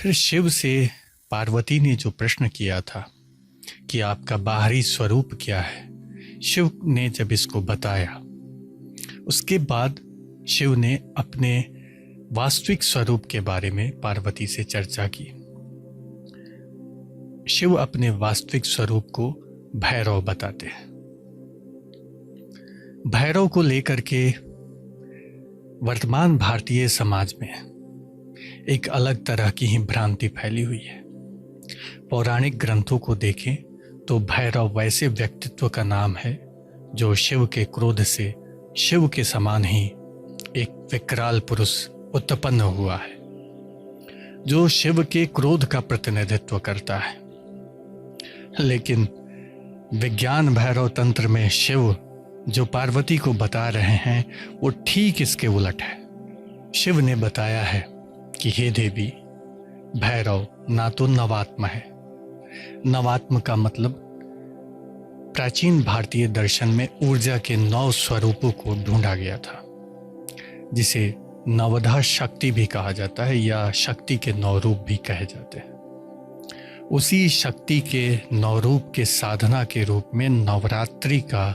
फिर शिव से पार्वती ने जो प्रश्न किया था कि आपका बाहरी स्वरूप क्या है, शिव ने जब इसको बताया, उसके बाद शिव ने अपने वास्तविक स्वरूप के बारे में पार्वती से चर्चा की। शिव अपने वास्तविक स्वरूप को भैरव बताते हैं। भैरव को लेकर के वर्तमान भारतीय समाज में एक अलग तरह की ही भ्रांति फैली हुई है। पौराणिक ग्रंथों को देखें तो भैरव वैसे व्यक्तित्व का नाम है जो शिव के क्रोध से शिव के समान ही एक विकराल पुरुष उत्पन्न हुआ है, जो शिव के क्रोध का प्रतिनिधित्व करता है। लेकिन विज्ञान भैरव तंत्र में शिव जो पार्वती को बता रहे हैं वो ठीक इसके उलट है। शिव ने बताया है कि हे देवी, भैरव ना तो नवात्म है। नवात्म का मतलब प्राचीन भारतीय दर्शन में ऊर्जा के 9 स्वरूपों को ढूंढा गया था, जिसे नवधा शक्ति भी कहा जाता है या शक्ति के 9 रूप भी कहे जाते हैं। उसी शक्ति के 9 रूप के साधना के रूप में नवरात्रि का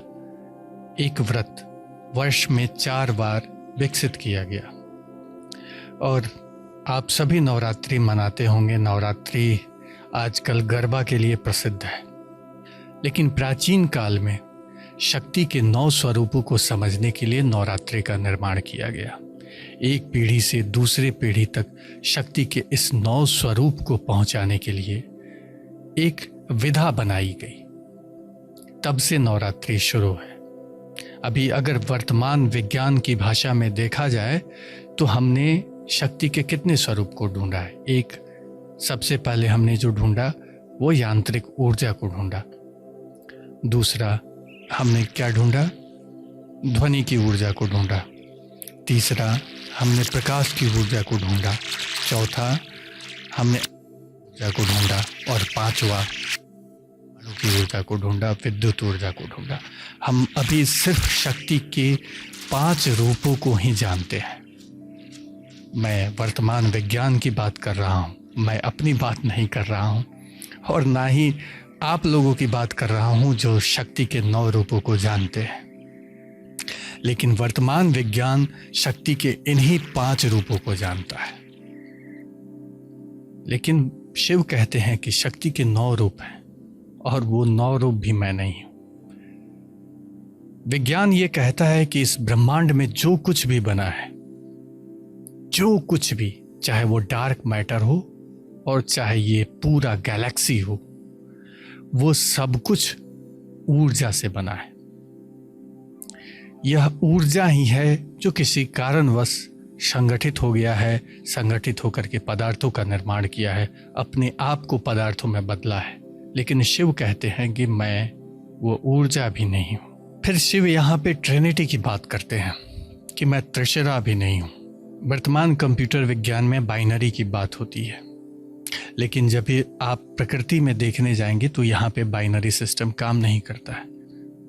एक व्रत वर्ष में 4 बार विकसित किया गया। और आप सभी नवरात्रि मनाते होंगे। नवरात्रि आजकल गरबा के लिए प्रसिद्ध है, लेकिन प्राचीन काल में शक्ति के 9 स्वरूपों को समझने के लिए नवरात्रि का निर्माण किया गया। एक पीढ़ी से दूसरे पीढ़ी तक शक्ति के इस 9 स्वरूप को पहुंचाने के लिए एक विधा बनाई गई। तब से नवरात्रि शुरू है। अभी अगर वर्तमान विज्ञान की भाषा में देखा जाए तो हमने शक्ति के कितने स्वरूप को ढूंढा है। एक, सबसे पहले हमने जो ढूंढा वो यांत्रिक ऊर्जा को ढूंढा। दूसरा हमने क्या ढूंढा? ध्वनि की ऊर्जा को ढूंढा। तीसरा हमने प्रकाश की ऊर्जा को ढूंढा। चौथा हमने ऊर्जा को ढूंढा। और 5वां अणु की ऊर्जा को ढूंढा, विद्युत ऊर्जा को ढूंढा। हम अभी सिर्फ शक्ति के 5 रूपों को ही जानते हैं। मैं वर्तमान विज्ञान की बात कर रहा हूँ, मैं अपनी बात नहीं कर रहा हूँ और ना ही आप लोगों की बात कर रहा हूँ जो शक्ति के 9 रूपों को जानते हैं। लेकिन वर्तमान विज्ञान शक्ति के इन्हीं 5 रूपों को जानता है। लेकिन शिव कहते हैं कि शक्ति के 9 रूप हैं और वो 9 रूप भी मैं नहीं हूं। विज्ञान ये कहता है कि इस ब्रह्मांड में जो कुछ भी बना है, जो कुछ भी, चाहे वो डार्क मैटर हो और चाहे ये पूरा गैलेक्सी हो, वो सब कुछ ऊर्जा से बना है। यह ऊर्जा ही है जो किसी कारणवश संगठित हो गया है, संगठित होकर के पदार्थों का निर्माण किया है, अपने आप को पदार्थों में बदला है। लेकिन शिव कहते हैं कि मैं वो ऊर्जा भी नहीं हूँ। फिर शिव यहाँ पे ट्रिनिटी की बात करते हैं कि मैं त्रिशरा भी नहीं हूँ। वर्तमान कंप्यूटर विज्ञान में बाइनरी की बात होती है, लेकिन जब भी आप प्रकृति में देखने जाएंगे तो यहाँ पे बाइनरी सिस्टम काम नहीं करता है।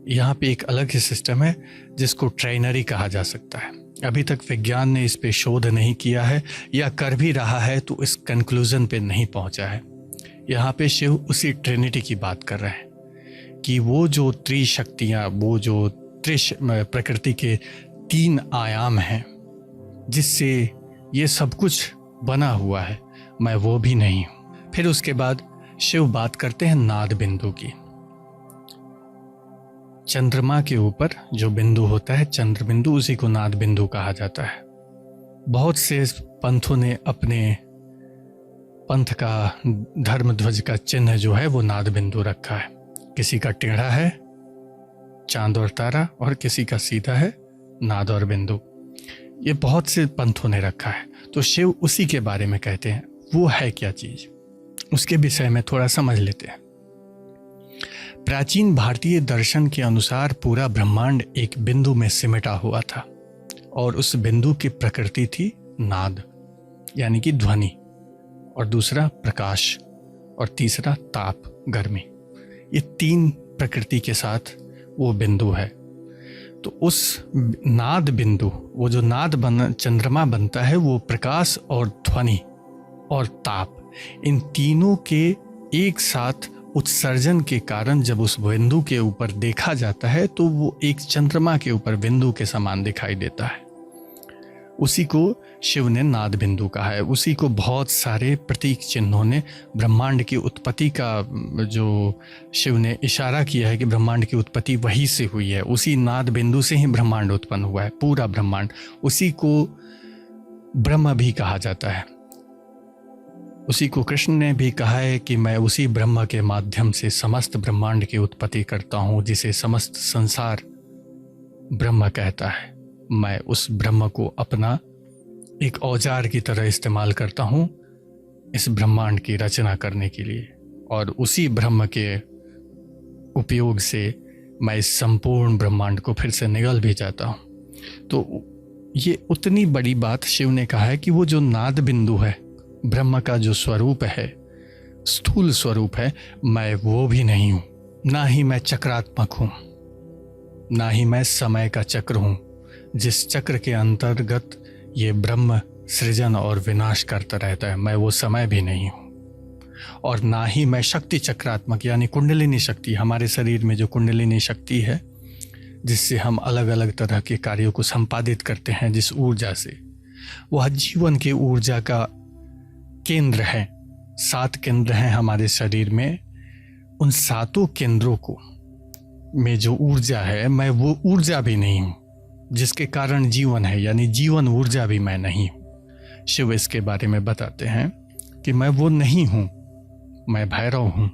यहाँ पे एक अलग ही सिस्टम है जिसको ट्राइनरी कहा जा सकता है। अभी तक विज्ञान ने इस पे शोध नहीं किया है या कर भी रहा है तो इस कंक्लूजन पे नहीं पहुंचा है। यहाँ पे शिव उसी ट्रिनिटी की बात कर रहे हैं कि वो जो त्रिशक्तियाँ, वो जो प्रकृति के 3 आयाम हैं जिससे ये सब कुछ बना हुआ है, मैं वो भी नहीं हूँ। फिर उसके बाद शिव बात करते हैं नाद बिंदु की। चंद्रमा के ऊपर जो बिंदु होता है, चंद्र बिंदु, उसी को नाद बिंदु कहा जाता है। बहुत से पंथों ने अपने पंथ का धर्म ध्वज का चिन्ह जो है वो नाद बिंदु रखा है। किसी का टेढ़ा है चांद और तारा और किसी का सीधा है नाद और बिंदु। ये बहुत से पंथों ने रखा है। तो शिव उसी के बारे में कहते हैं। वो है क्या चीज, उसके विषय में थोड़ा समझ लेते हैं। प्राचीन भारतीय दर्शन के अनुसार पूरा ब्रह्मांड एक बिंदु में सिमटा हुआ था और उस बिंदु की प्रकृति थी नाद यानी कि ध्वनि, और दूसरा प्रकाश, और तीसरा ताप, गर्मी। ये 3 प्रकृति के साथ वो बिंदु है। तो उस नाद बिंदु, वो जो नाद चंद्रमा बनता है, वो प्रकाश और ध्वनि और ताप, इन तीनों के एक साथ उत्सर्जन के कारण जब उस बिंदु के ऊपर देखा जाता है तो वो एक चंद्रमा के ऊपर बिंदु के समान दिखाई देता है। उसी को शिव ने नाद बिंदु कहा है। उसी को बहुत सारे प्रतीक चिन्हों ने ब्रह्मांड की उत्पत्ति का जो शिव ने इशारा किया है कि ब्रह्मांड की उत्पत्ति वहीं से हुई है, उसी नाद बिंदु से ही ब्रह्मांड उत्पन्न हुआ है, पूरा ब्रह्मांड। उसी को ब्रह्म भी कहा जाता है। उसी को कृष्ण ने भी कहा है कि मैं उसी ब्रह्म के माध्यम से समस्त ब्रह्मांड की उत्पत्ति करता हूँ, जिसे समस्त संसार ब्रह्म कहता है। मैं उस ब्रह्म को अपना एक औजार की तरह इस्तेमाल करता हूँ इस ब्रह्मांड की रचना करने के लिए, और उसी ब्रह्म के उपयोग से मैं इस संपूर्ण ब्रह्मांड को फिर से निगल भी जाता हूँ। तो ये उतनी बड़ी बात शिव ने कहा है कि वो जो नाद बिंदु है, ब्रह्म का जो स्वरूप है, स्थूल स्वरूप है, मैं वो भी नहीं हूँ, ना ही मैं चक्रात्मक हूँ, ना ही मैं समय का चक्र हूँ, जिस चक्र के अंतर्गत ये ब्रह्म सृजन और विनाश करता रहता है। मैं वो समय भी नहीं हूँ। और ना ही मैं शक्ति चक्रात्मक यानी कुंडलिनी शक्ति, हमारे शरीर में जो कुंडलिनी शक्ति है जिससे हम अलग अलग तरह के कार्यों को संपादित करते हैं, जिस ऊर्जा से, वह जीवन की ऊर्जा का केंद्र है। 7 केंद्र हैं हमारे शरीर में। उन 7 केंद्रों को में जो ऊर्जा है, मैं वो ऊर्जा भी नहीं हूँ जिसके कारण जीवन है, यानी जीवन ऊर्जा भी मैं नहीं हूँ। शिव इसके बारे में बताते हैं कि मैं वो नहीं हूँ, मैं भैरव हूँ।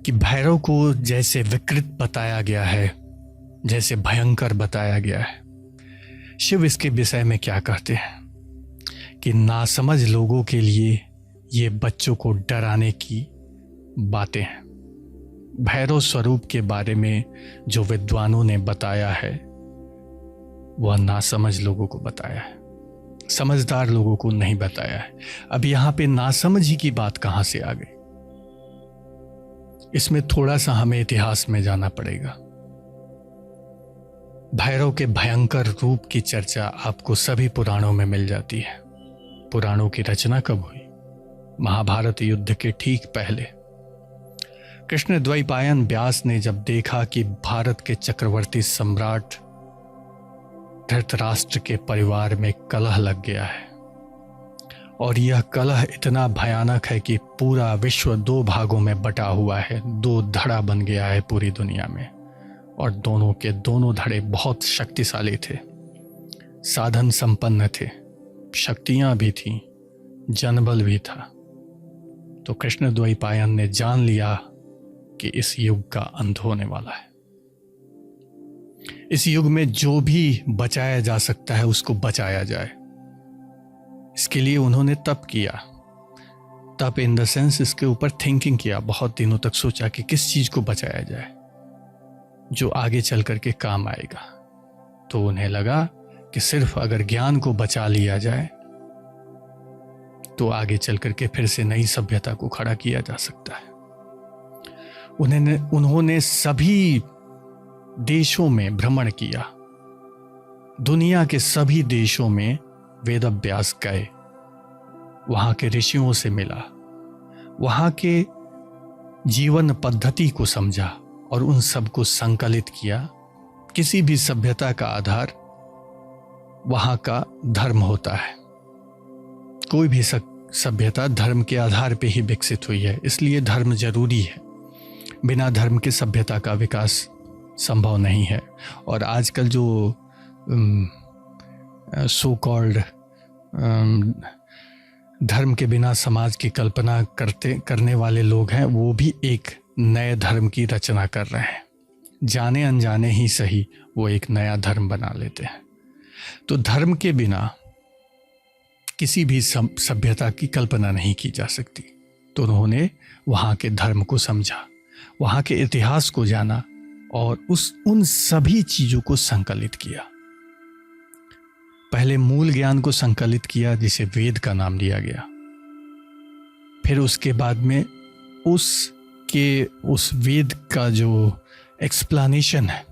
कि भैरव को जैसे विकृत बताया गया है, जैसे भयंकर बताया गया है, शिव इसके विषय में क्या कहते हैं कि नासमझ लोगों के लिए ये बच्चों को डराने की बातें हैं। भैरव स्वरूप के बारे में जो विद्वानों ने बताया है वह नासमझ लोगों को बताया है, समझदार लोगों को नहीं बताया है। अब यहाँ पे नासमझी की बात कहाँ से आ गई? इसमें थोड़ा सा हमें इतिहास में जाना पड़ेगा। भैरव के भयंकर रूप की चर्चा आपको सभी पुराणों में मिल जाती है। पुराणों की रचना कब हुई? महाभारत युद्ध के ठीक पहले। कृष्ण द्वैपायन व्यास ने जब देखा कि भारत के चक्रवर्ती सम्राट धृतराष्ट्र के परिवार में कलह लग गया है, और यह कलह इतना भयानक है कि पूरा विश्व 2 भागों में बटा हुआ है, 2 धड़ा बन गया है पूरी दुनिया में, और दोनों के दोनों धड़े बहुत शक्तिशाली थे, साधन संपन्न थे, शक्तियां भी थीं, जनबल भी था। तो कृष्ण द्वैपायन ने जान लिया कि इस युग का अंत होने वाला है। इस युग में जो भी बचाया जा सकता है उसको बचाया जाए। इसके लिए उन्होंने तप किया। तप इन द सेंस इसके ऊपर थिंकिंग किया, बहुत दिनों तक सोचा कि किस चीज को बचाया जाए जो आगे चल करके काम आएगा। तो उन्हें लगा कि सिर्फ अगर ज्ञान को बचा लिया जाए तो आगे चल करके फिर से नई सभ्यता को खड़ा किया जा सकता है। उन्होंने सभी देशों में भ्रमण किया, दुनिया के सभी देशों में वेद अभ्यास गए, वहां के ऋषियों से मिला, वहां के जीवन पद्धति को समझा और उन सबको संकलित किया। किसी भी सभ्यता का आधार वहां का धर्म होता है। कोई भी सभ्यता धर्म के आधार पे ही विकसित हुई है, इसलिए धर्म जरूरी है। बिना धर्म के सभ्यता का विकास संभव नहीं है। और आजकल जो सो कॉल्ड धर्म के बिना समाज की कल्पना करने वाले लोग हैं, वो भी एक नए धर्म की रचना कर रहे हैं। जाने अनजाने ही सही वो एक नया धर्म बना लेते हैं। तो धर्म के बिना किसी भी सभ्यता की कल्पना नहीं की जा सकती। तो उन्होंने वहाँ के धर्म को समझा, वहाँ के इतिहास को जाना और उन सभी चीज़ों को संकलित किया। पहले मूल ज्ञान को संकलित किया जिसे वेद का नाम दिया गया। फिर उसके बाद में उस वेद का जो एक्सप्लेनेशन है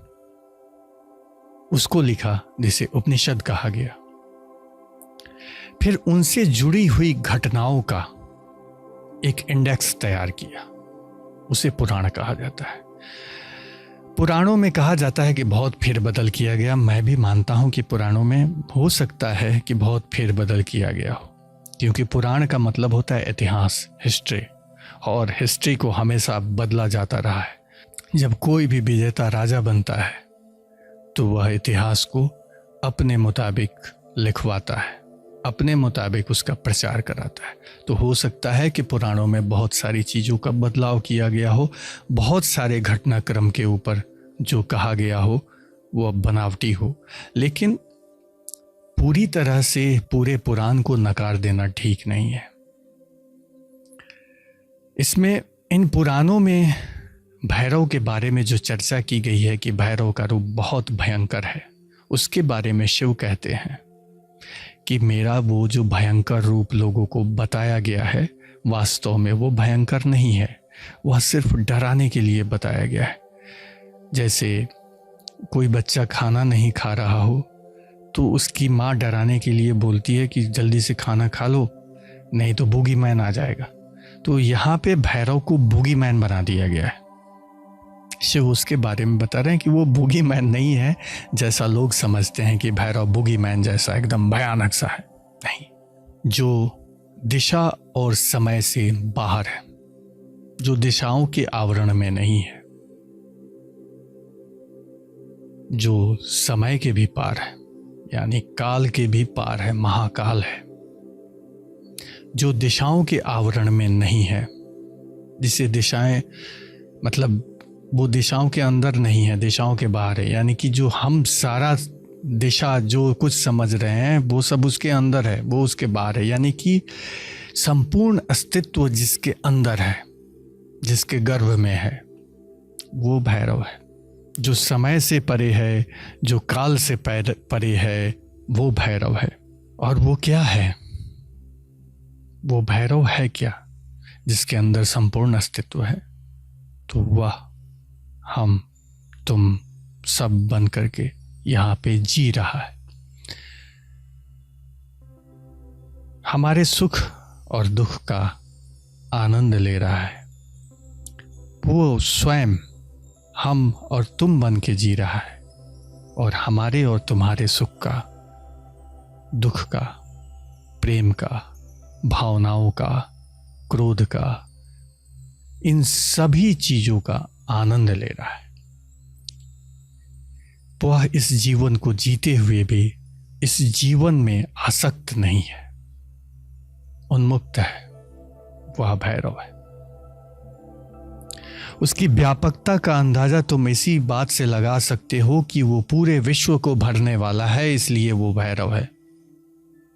उसको लिखा जिसे उपनिषद कहा गया। फिर उनसे जुड़ी हुई घटनाओं का एक इंडेक्स तैयार किया, उसे पुराण कहा जाता है। पुराणों में कहा जाता है कि बहुत फेरबदल किया गया। मैं भी मानता हूं कि पुराणों में हो सकता है कि बहुत फेरबदल किया गया हो, क्योंकि पुराण का मतलब होता है इतिहास, हिस्ट्री, और हिस्ट्री को हमेशा बदला जाता रहा है। जब कोई भी विजेता राजा बनता है तो वह इतिहास को अपने मुताबिक लिखवाता है, अपने मुताबिक उसका प्रचार कराता है। तो हो सकता है कि पुराणों में बहुत सारी चीज़ों का बदलाव किया गया हो, बहुत सारे घटनाक्रम के ऊपर जो कहा गया हो वो बनावटी हो, लेकिन पूरी तरह से पूरे पुराण को नकार देना ठीक नहीं है। इसमें इन पुराणों में भैरव के बारे में जो चर्चा की गई है कि भैरव का रूप बहुत भयंकर है, उसके बारे में शिव कहते हैं कि मेरा वो जो भयंकर रूप लोगों को बताया गया है वास्तव में वो भयंकर नहीं है, वह सिर्फ डराने के लिए बताया गया है। जैसे कोई बच्चा खाना नहीं खा रहा हो तो उसकी माँ डराने के लिए बोलती है कि जल्दी से खाना खा लो, नहीं तो बूगी मैन आ जाएगा। तो यहाँ पे भैरव को बूगी मैन बना दिया गया है। शिव उसके बारे में बता रहे हैं कि वो बूगी मैन नहीं है जैसा लोग समझते हैं कि भैरव बूगी मैन जैसा एकदम भयानक सा है, नहीं। जो दिशा और समय से बाहर है, जो दिशाओं के आवरण में नहीं है, जो समय के भी पार है, यानी काल के भी पार है, महाकाल है, जो दिशाओं के आवरण में नहीं है, जिसे दिशाएं मतलब वो दिशाओं के अंदर नहीं है, दिशाओं के बाहर है, यानी कि जो हम सारा दिशा जो कुछ समझ रहे हैं वो सब उसके अंदर है, वो उसके बाहर है, यानी कि संपूर्ण अस्तित्व जिसके अंदर है, जिसके गर्भ में है, वो भैरव है। जो समय से परे है, जो काल से परे है, वो भैरव है। और वो क्या है? वो भैरव है क्या? जिसके अंदर संपूर्ण अस्तित्व है। तो वह हम तुम सब बन करके यहाँ पे जी रहा है, हमारे सुख और दुख का आनंद ले रहा है। वो स्वयं हम और तुम बन के जी रहा है, और हमारे और तुम्हारे सुख का, दुख का, प्रेम का, भावनाओं का, क्रोध का, इन सभी चीजों का आनंद ले रहा है। वह इस जीवन को जीते हुए भी इस जीवन में आसक्त नहीं है, उन्मुक्त है। वह भैरव है। उसकी व्यापकता का अंदाजा तुम इसी बात से लगा सकते हो कि वो पूरे विश्व को भरने वाला है, इसलिए वो भैरव है।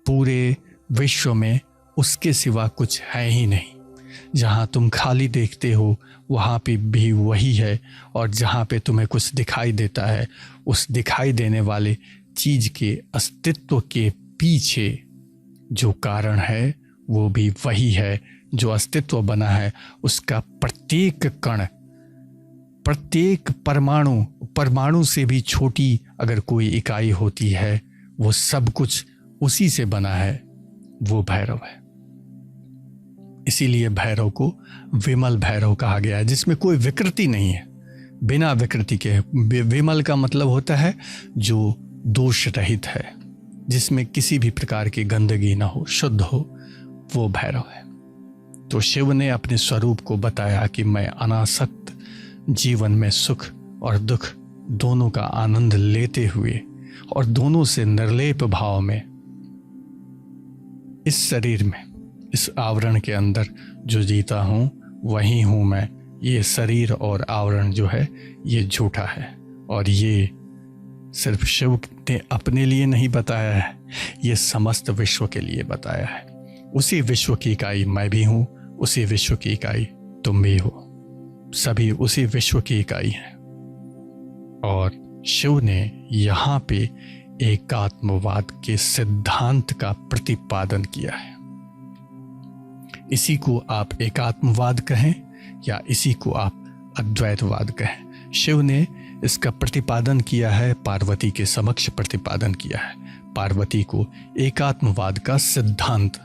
पूरे विश्व में उसके सिवा कुछ है ही नहीं। जहाँ तुम खाली देखते हो वहाँ पे भी वही है, और जहाँ पे तुम्हें कुछ दिखाई देता है, उस दिखाई देने वाले चीज के अस्तित्व के पीछे जो कारण है वो भी वही है। जो अस्तित्व बना है उसका प्रत्येक कण, प्रत्येक परमाणु से भी छोटी अगर कोई इकाई होती है, वो सब कुछ उसी से बना है। वो भैरव है। इसीलिए भैरव को विमल भैरव कहा गया है, जिसमें कोई विकृति नहीं है, बिना विकृति के। विमल का मतलब होता है जो दोष रहित है, जिसमें किसी भी प्रकार की गंदगी ना हो, शुद्ध हो, वो भैरव है। तो शिव ने अपने स्वरूप को बताया कि मैं अनासक्त जीवन में सुख और दुख दोनों का आनंद लेते हुए और दोनों से निर्लेप भाव में इस शरीर में, इस आवरण के अंदर जो जीता हूँ वही हूँ मैं। ये शरीर और आवरण जो है ये झूठा है, और ये सिर्फ शिव ने अपने लिए नहीं बताया है, ये समस्त विश्व के लिए बताया है। उसी विश्व की इकाई मैं भी हूँ, उसी विश्व की इकाई तुम भी हो, सभी उसी विश्व की इकाई हैं। और शिव ने यहाँ पे एकात्मवाद के सिद्धांत का प्रतिपादन किया है। इसी को आप एकात्मवाद कहें या इसी को आप अद्वैतवाद कहें, शिव ने इसका प्रतिपादन किया है, पार्वती के समक्ष प्रतिपादन किया है। पार्वती को एकात्मवाद का सिद्धांत